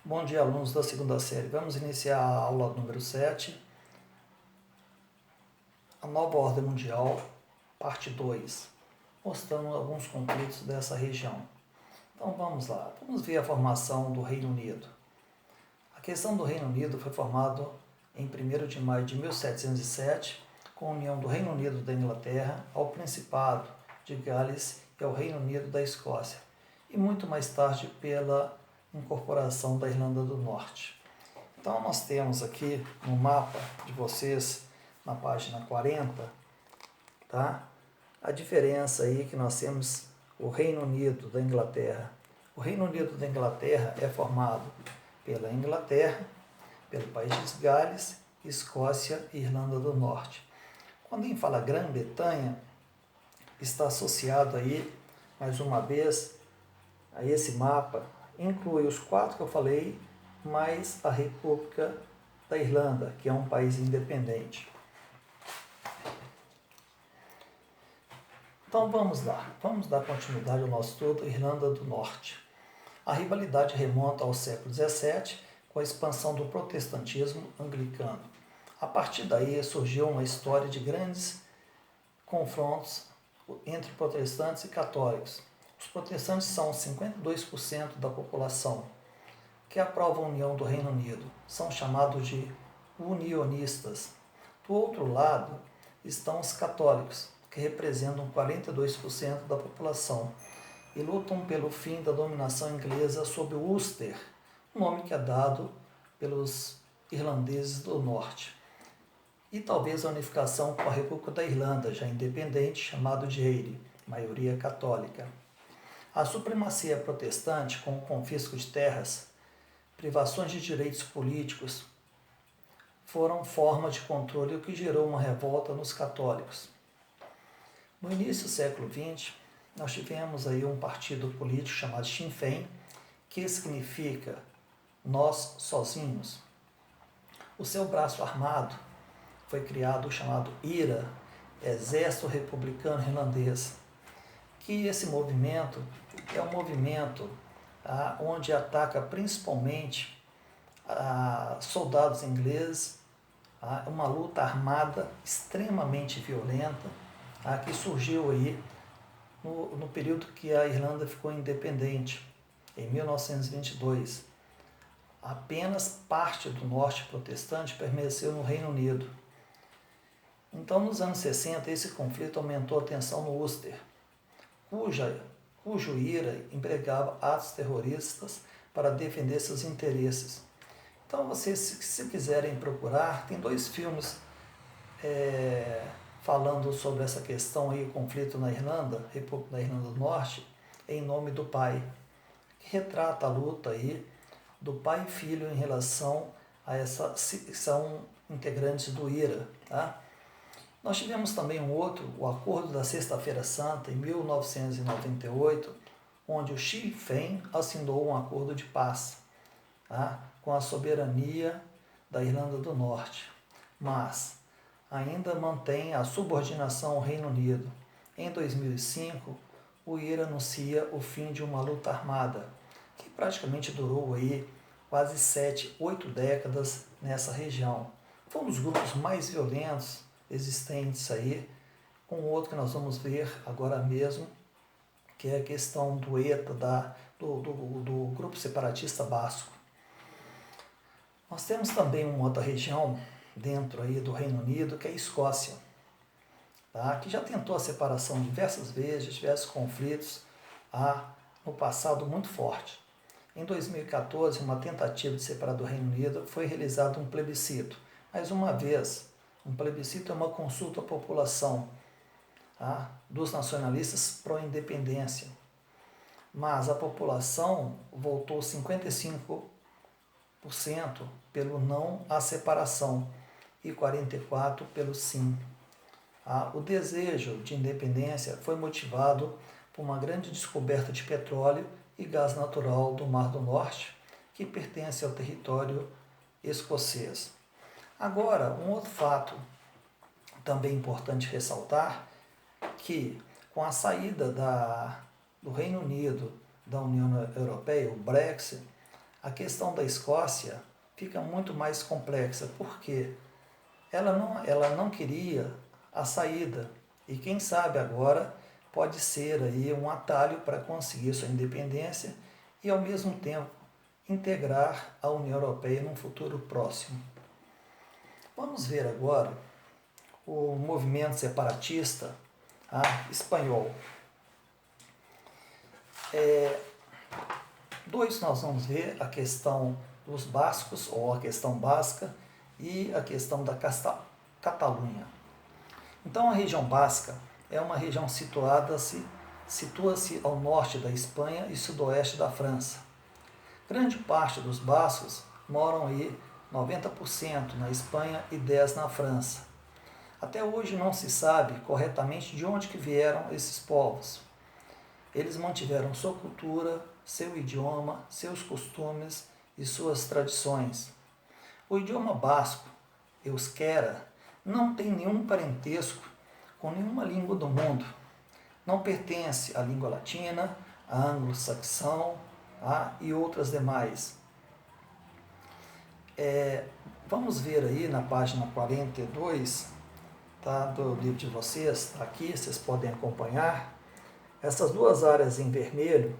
Bom dia, alunos da segunda série. Vamos iniciar a aula número 7, a nova ordem mundial, parte 2, mostrando alguns conflitos dessa região. Então vamos lá, vamos ver a formação do Reino Unido. A questão do Reino Unido foi formado em 1º de maio de 1707, com a união do Reino Unido da Inglaterra ao Principado de Gales e ao Reino Unido da Escócia, e muito mais tarde pela incorporação da Irlanda do Norte. Então nós temos aqui no mapa de vocês, na página 40, tá? A diferença aí que nós temos o Reino Unido da Inglaterra. O Reino Unido da Inglaterra é formado pela Inglaterra, pelo país de Gales, Escócia e Irlanda do Norte. Quando a gente fala Grã-Bretanha, está associado aí, mais uma vez, a esse mapa, inclui os 4 que eu falei, mais a República da Irlanda, que é um país independente. Então vamos lá, vamos dar continuidade ao nosso estudo Irlanda do Norte. A rivalidade remonta ao século XVII, com a expansão do protestantismo anglicano. A partir daí surgiu uma história de grandes confrontos entre protestantes e católicos. Os protestantes são 52% da população que aprovam a união do Reino Unido. São chamados de unionistas. Do outro lado estão os católicos, que representam 42% da população e lutam pelo fim da dominação inglesa sobre Ulster, um nome que é dado pelos irlandeses do norte. E talvez a unificação com a República da Irlanda, já independente, chamado de Eire, maioria católica. A supremacia protestante, com o confisco de terras, privações de direitos políticos, foram formas de controle, o que gerou uma revolta nos católicos. No início do século XX, nós tivemos aí um partido político chamado Sinn Féin, que significa nós sozinhos. O seu braço armado foi criado chamado IRA, Exército Republicano Irlandês, que esse movimento é um movimento onde ataca principalmente soldados ingleses, uma luta armada extremamente violenta, que surgiu aí no período que a Irlanda ficou independente, em 1922. Apenas parte do norte protestante permaneceu no Reino Unido. Então, nos anos 60, esse conflito aumentou a tensão no Ulster, cujo IRA empregava atos terroristas para defender seus interesses. Então, vocês, se quiserem procurar, tem 2 filmes falando sobre essa questão aí, o conflito na Irlanda, República da Irlanda do Norte, Em Nome do Pai, que retrata a luta aí do pai e filho em relação a são integrantes do IRA, tá? Nós tivemos também um outro, o Acordo da Sexta-feira Santa, em 1998, onde o Sinn Féin assinou um acordo de paz, tá, com a soberania da Irlanda do Norte, mas ainda mantém a subordinação ao Reino Unido. Em 2005, o IRA anuncia o fim de uma luta armada, que praticamente durou aí quase 7, 8 décadas nessa região. Foi um dos grupos mais violentos existentes aí, com outro que nós vamos ver agora mesmo, que é a questão do ETA, do grupo separatista basco. Nós temos também uma outra região dentro aí do Reino Unido, que é a Escócia, tá? Que já tentou a separação diversas vezes, diversos conflitos no passado muito forte. Em 2014, uma tentativa de separar do Reino Unido, foi realizado um plebiscito. Mais uma vez, um plebiscito é uma consulta à população, tá, dos nacionalistas pró-independência. Mas a população votou 55% pelo não à separação e 44% pelo sim. O desejo de independência foi motivado por uma grande descoberta de petróleo e gás natural do Mar do Norte, que pertence ao território escocês. Agora, um outro fato também importante ressaltar, que com a saída do Reino Unido da União Europeia, o Brexit, A questão da Escócia fica muito mais complexa, porque ela não queria a saída, e quem sabe agora pode ser aí um atalho para conseguir sua independência e ao mesmo tempo integrar a União Europeia num futuro próximo. Vamos ver agora o movimento separatista espanhol. Nós vamos ver a questão dos bascos, ou a questão basca, e a questão da Catalunha. Então a região basca é uma região situa-se ao norte da Espanha e sudoeste da França. Grande parte dos bascos moram aí, 90% na Espanha e 10% na França. Até hoje não se sabe corretamente de onde que vieram esses povos. Eles mantiveram sua cultura, seu idioma, seus costumes e suas tradições. O idioma basco, euskera, não tem nenhum parentesco com nenhuma língua do mundo. Não pertence à língua latina, à anglo-saxão e outras demais. Vamos ver aí na página 42 do livro de vocês, está aqui, vocês podem acompanhar. Essas duas áreas em vermelho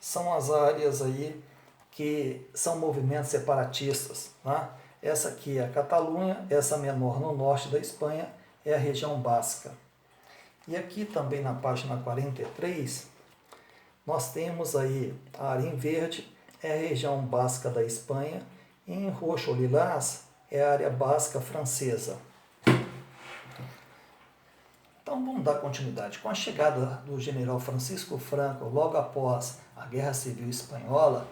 são as áreas aí que são movimentos separatistas. Essa aqui é a Catalunha, essa menor no norte da Espanha é a região basca. E aqui também na página 43, nós temos aí a área em verde, é a região basca da Espanha, e em roxo ou lilás é a área basca francesa. Então vamos dar continuidade. Com a chegada do general Francisco Franco, logo após a Guerra Civil Espanhola,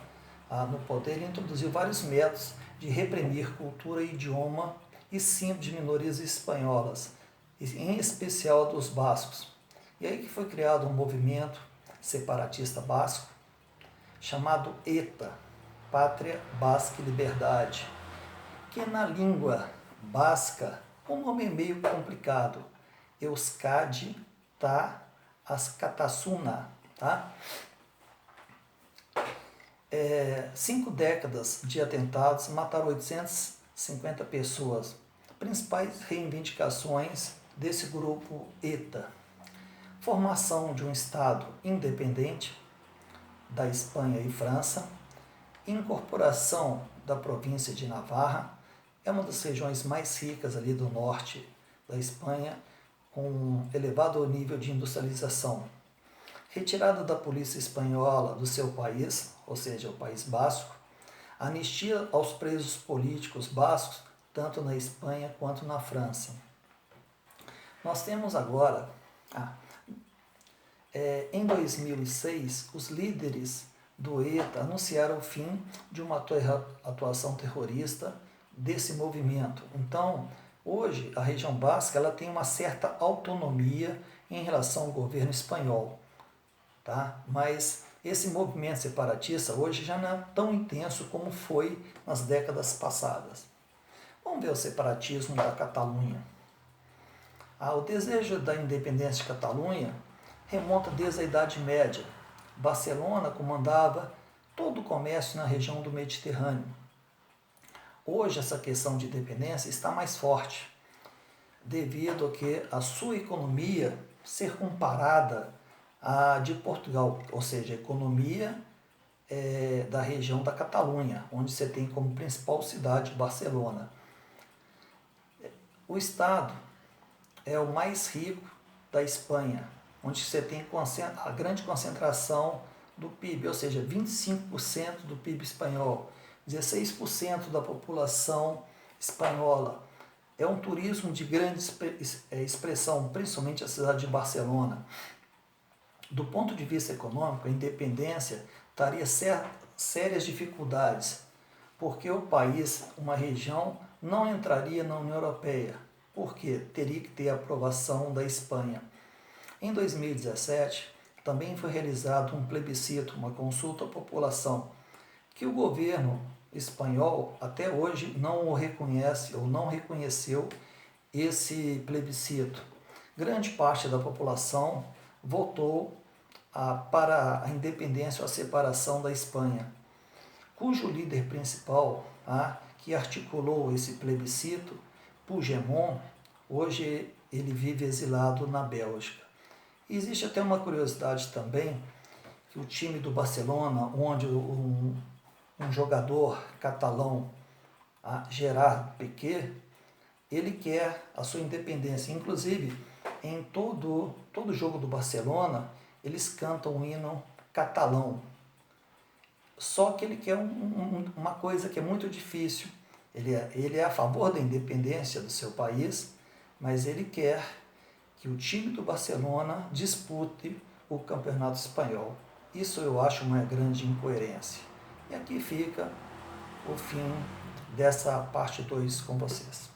no poder, ele introduziu vários métodos de reprimir cultura e idioma e símbolos de minorias espanholas, em especial dos bascos. E aí que foi criado um movimento separatista basco, chamado ETA, Pátria Basca e Liberdade, que na língua basca, o nome é meio complicado, Euskadi Askatasuna, 5 décadas de atentados mataram 850 pessoas. Principais reivindicações desse grupo ETA: formação de um Estado independente da Espanha e França, incorporação da província de Navarra, é uma das regiões mais ricas ali do norte da Espanha, com um elevado nível de industrialização, retirada da polícia espanhola do seu país, ou seja, o País Basco, anistia aos presos políticos bascos, tanto na Espanha quanto na França. Nós temos agora, em 2006, os líderes do ETA anunciaram o fim de uma atuação terrorista desse movimento. Então, hoje, a região basca ela tem uma certa autonomia em relação ao governo espanhol. Mas esse movimento separatista hoje já não é tão intenso como foi nas décadas passadas. Vamos ver o separatismo da Catalunha. O desejo da independência de Catalunha remonta desde a Idade Média. Barcelona comandava todo o comércio na região do Mediterrâneo. Hoje essa questão de independência está mais forte, devido a que a sua economia ser comparada à de Portugal, ou seja, a economia da região da Catalunha, onde você tem como principal cidade Barcelona. O estado é o mais rico da Espanha, onde você tem a grande concentração do PIB, ou seja, 25% do PIB espanhol, 16% da população espanhola. É um turismo de grande expressão, principalmente a cidade de Barcelona. Do ponto de vista econômico, a independência traria sérias dificuldades, porque o país, uma região, não entraria na União Europeia, porque teria que ter a aprovação da Espanha. Em 2017, também foi realizado um plebiscito, uma consulta à população, que o governo espanhol até hoje não o reconhece ou não reconheceu esse plebiscito. Grande parte da população votou para a independência ou a separação da Espanha. cujo líder principal, que articulou esse plebiscito, Puigdemont, hoje ele vive exilado na Bélgica. E existe até uma curiosidade também, que o time do Barcelona, onde um jogador catalão, Gerard Piqué, ele quer a sua independência. Inclusive, em todo jogo do Barcelona, eles cantam um hino catalão. Só que ele quer uma coisa que é muito difícil. Ele é a favor da independência do seu país, mas ele quer que o time do Barcelona dispute o Campeonato Espanhol. Isso eu acho uma grande incoerência. E aqui fica o fim dessa parte 2 com vocês.